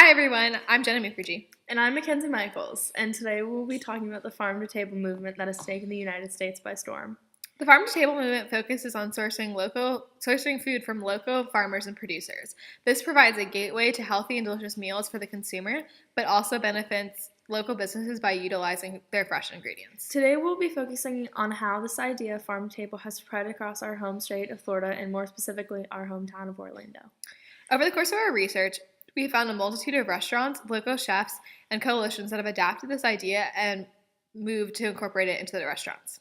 Hi everyone, I'm Jenna Mukerjee. And I'm Mackenzie Michaels, and today we'll be talking about the farm-to-table movement that has taken the United States by storm. The farm-to-table movement focuses on sourcing food from local farmers and producers. This provides a gateway to healthy and delicious meals for the consumer, but also benefits local businesses by utilizing their fresh ingredients. Today we'll be focusing on how this idea of farm-to-table has spread across our home state of Florida, and more specifically our hometown of Orlando. Over the course of our research, we found a multitude of restaurants, local chefs, and coalitions that have adapted this idea and moved to incorporate it into their restaurants.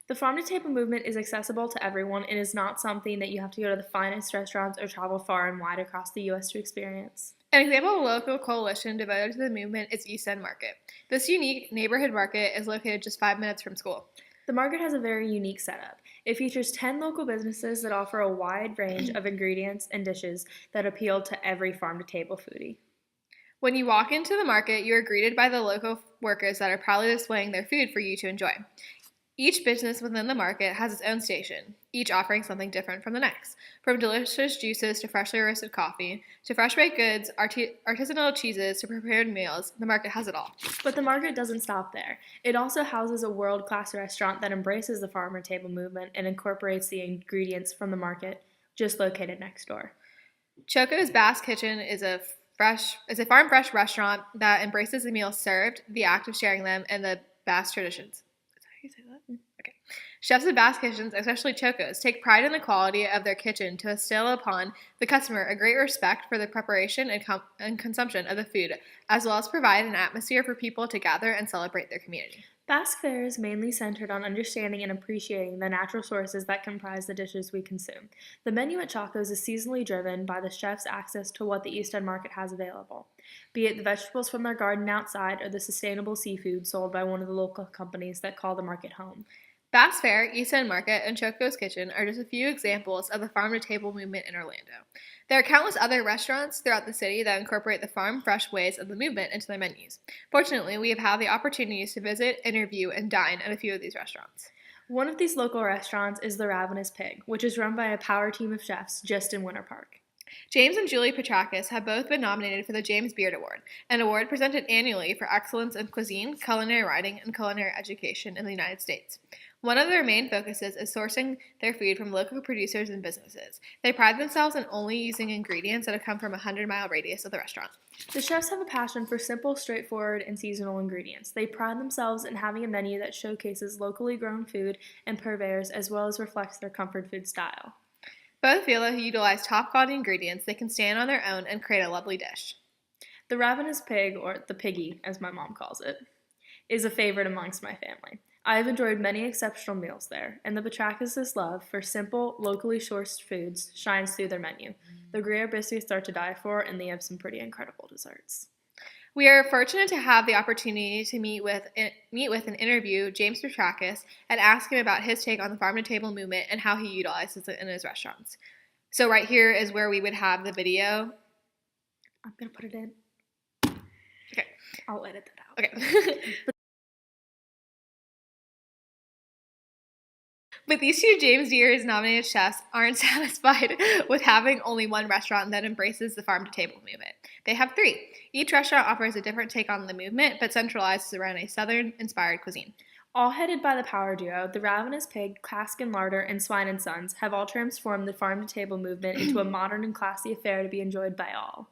The farm-to-table movement is accessible to everyone and is not something that you have to go to the finest restaurants or travel far and wide across the U.S. to experience. An example of a local coalition devoted to the movement is East End Market. This unique neighborhood market is located just 5 minutes from school. The market has a very unique setup. It features 10 local businesses that offer a wide range of ingredients and dishes that appeal to every farm-to-table foodie. When you walk into the market, you are greeted by the local workers that are proudly displaying their food for you to enjoy. Each business within the market has its own station, each offering something different from the next. From delicious juices to freshly roasted coffee, to fresh baked goods, artisanal cheeses, to prepared meals, the market has it all. But the market doesn't stop there. It also houses a world-class restaurant that embraces the farm-to-table movement and incorporates the ingredients from the market, just located next door. Choco's Bass Kitchen is a farm fresh restaurant that embraces the meals served, the act of sharing them, and the Bass traditions. You say that? Okay. Chefs at Bass Kitchens, especially Choco's, take pride in the quality of their kitchen to instill upon the customer a great respect for the preparation and consumption of the food, as well as provide an atmosphere for people to gather and celebrate their community. Basque fare is mainly centered on understanding and appreciating the natural sources that comprise the dishes we consume. The menu at Choco's is seasonally driven by the chef's access to what the East End Market has available, be it the vegetables from their garden outside or the sustainable seafood sold by one of the local companies that call the market home. Bass Fair, East End Market, and Choco's Kitchen are just a few examples of the farm-to-table movement in Orlando. There are countless other restaurants throughout the city that incorporate the farm-fresh ways of the movement into their menus. Fortunately, we have had the opportunities to visit, interview, and dine at a few of these restaurants. One of these local restaurants is the Ravenous Pig, which is run by a power team of chefs just in Winter Park. James and Julie Petrakis have both been nominated for the James Beard Award, an award presented annually for excellence in cuisine, culinary writing, and culinary education in the United States. One of their main focuses is sourcing their food from local producers and businesses. They pride themselves in only using ingredients that have come from a 100-mile radius of the restaurant. The chefs have a passion for simple, straightforward, and seasonal ingredients. They pride themselves in having a menu that showcases locally grown food and purveyors, as well as reflects their comfort food style. Both feel that if you utilize top-quality ingredients, they can stand on their own and create a lovely dish. The Ravenous Pig, or the Piggy, as my mom calls it, is a favorite amongst my family. I have enjoyed many exceptional meals there, and the Petrakis' love for simple, locally sourced foods shines through their menu. The Gruyere biscuits are to die for, and they have some pretty incredible desserts. We are fortunate to have the opportunity to meet with and interview James Petrakis and ask him about his take on the farm-to-table movement and how he utilizes it in his restaurants. So right here is where we would have the video. I'm going to put it in. Okay. I'll edit that out. Okay. But these two James Deere's nominated chefs aren't satisfied with having only one restaurant that embraces the farm-to-table movement. They have 3. Each restaurant offers a different take on the movement, but centralizes around a Southern-inspired cuisine. All headed by the power duo, the Ravenous Pig, Cask and Larder, and Swine and Sons have all transformed the farm-to-table movement into a modern and classy affair to be enjoyed by all.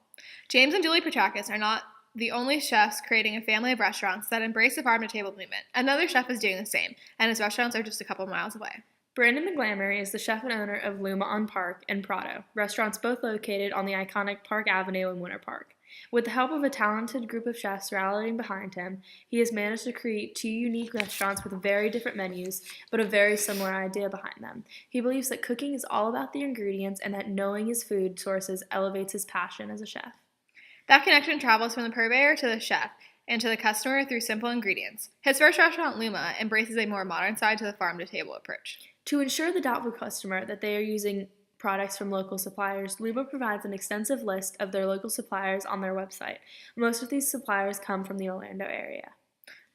James and Julie Petrakis are not the only chefs creating a family of restaurants that embrace the farm-to-table movement. Another chef is doing the same, and his restaurants are just a couple miles away. Brandon McGlamory is the chef and owner of Luma on Park and Prado, restaurants both located on the iconic Park Avenue in Winter Park. With the help of a talented group of chefs rallying behind him, he has managed to create 2 unique restaurants with very different menus, but a very similar idea behind them. He believes that cooking is all about the ingredients and that knowing his food sources elevates his passion as a chef. That connection travels from the purveyor to the chef and to the customer through simple ingredients. His first restaurant, Luma, embraces a more modern side to the farm-to-table approach. To ensure the doubtful customer that they are using products from local suppliers, Luma provides an extensive list of their local suppliers on their website. Most of these suppliers come from the Orlando area.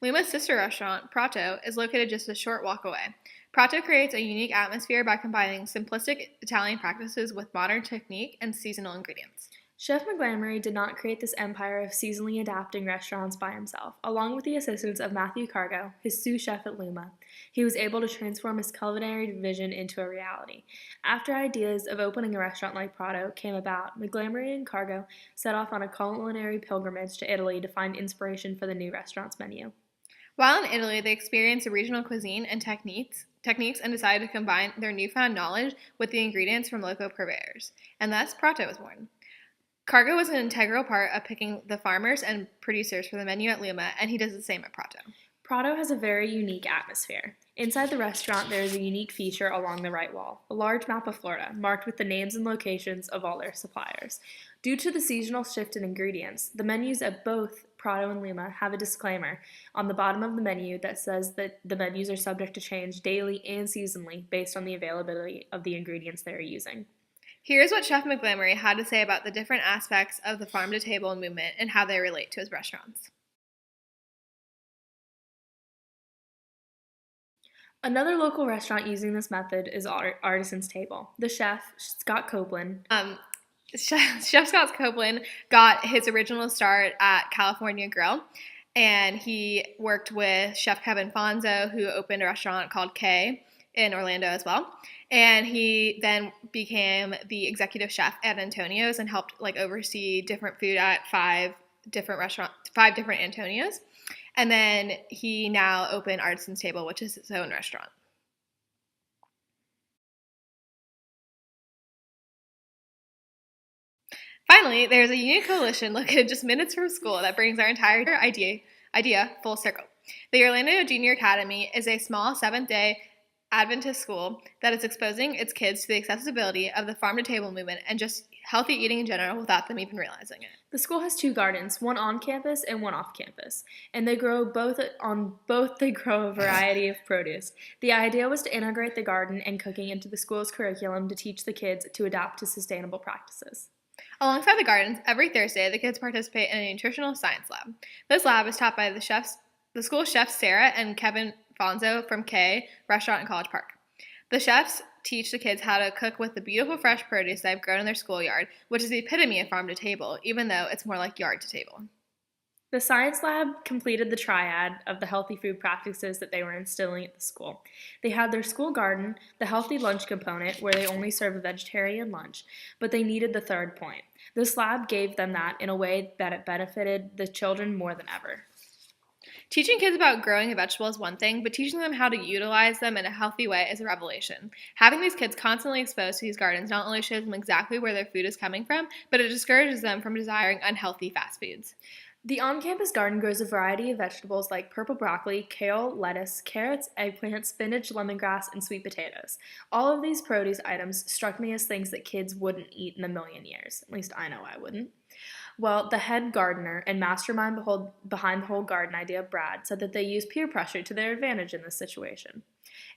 Luma's sister restaurant, Prato, is located just a short walk away. Prato creates a unique atmosphere by combining simplistic Italian practices with modern technique and seasonal ingredients. Chef Montgomery did not create this empire of seasonally adapting restaurants by himself. Along with the assistance of Matthew Cargo, his sous chef at Luma, he was able to transform his culinary vision into a reality. After ideas of opening a restaurant like Prato came about, Montgomery and Cargo set off on a culinary pilgrimage to Italy to find inspiration for the new restaurant's menu. While in Italy, they experienced the regional cuisine and techniques and decided to combine their newfound knowledge with the ingredients from local purveyors. And thus, Prato was born. Cargo was an integral part of picking the farmers and producers for the menu at Luma, and he does the same at Prato. Prato has a very unique atmosphere. Inside the restaurant, there is a unique feature along the right wall, a large map of Florida, marked with the names and locations of all their suppliers. Due to the seasonal shift in ingredients, the menus at both Prato and Luma have a disclaimer on the bottom of the menu that says that the menus are subject to change daily and seasonally based on the availability of the ingredients they are using. Here's what Chef Montgomery had to say about the different aspects of the farm-to-table movement and how they relate to his restaurants. Another local restaurant using this method is Artisan's Table. The chef, Scott Copeland, Chef Scott Copeland got his original start at California Grill, and he worked with Chef Kevin Fonzo, who opened a restaurant called K in Orlando as well. And he then became the executive chef at Antonio's and helped oversee different food at five different Antonios. And then he now opened Artisan's Table, which is his own restaurant. Finally, there's a unique coalition located just minutes from school that brings our entire idea full circle. The Orlando Junior Academy is a small seventh-day Adventist school that is exposing its kids to the accessibility of the farm-to-table movement and just healthy eating in general without them even realizing it. The school has 2 gardens, one on campus and one off campus, and they grow they grow a variety of produce. The idea was to integrate the garden and cooking into the school's curriculum to teach the kids to adapt to sustainable practices. Alongside the gardens, every Thursday, the kids participate in a nutritional science lab. This lab is taught by the school chefs Sarah and Kevin Fonzo from K Restaurant in College Park. The chefs teach the kids how to cook with the beautiful fresh produce they've grown in their schoolyard, which is the epitome of farm to table, even though it's more like yard to table. The science lab completed the triad of the healthy food practices that they were instilling at the school. They had their school garden, the healthy lunch component, where they only serve a vegetarian lunch, but they needed the third point. This lab gave them that in a way that it benefited the children more than ever. Teaching kids about growing a vegetable is one thing, but teaching them how to utilize them in a healthy way is a revelation. Having these kids constantly exposed to these gardens not only shows them exactly where their food is coming from, but it discourages them from desiring unhealthy fast foods. The on-campus garden grows a variety of vegetables like purple broccoli, kale, lettuce, carrots, eggplant, spinach, lemongrass, and sweet potatoes. All of these produce items struck me as things that kids wouldn't eat in a million years. At least I know I wouldn't. Well, the head gardener and mastermind behind the whole garden idea, Brad, said that they use peer pressure to their advantage in this situation.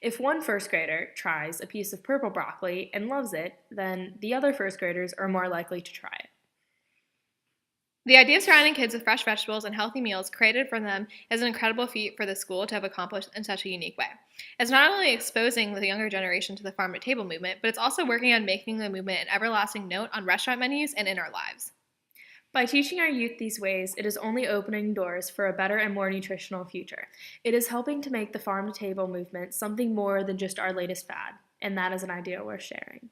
If one first grader tries a piece of purple broccoli and loves it, then the other first graders are more likely to try it. The idea of surrounding kids with fresh vegetables and healthy meals created for them is an incredible feat for the school to have accomplished in such a unique way. It's not only exposing the younger generation to the farm-to-table movement, but it's also working on making the movement an everlasting note on restaurant menus and in our lives. By teaching our youth these ways, it is only opening doors for a better and more nutritional future. It is helping to make the farm-to-table movement something more than just our latest fad, and that is an idea worth sharing.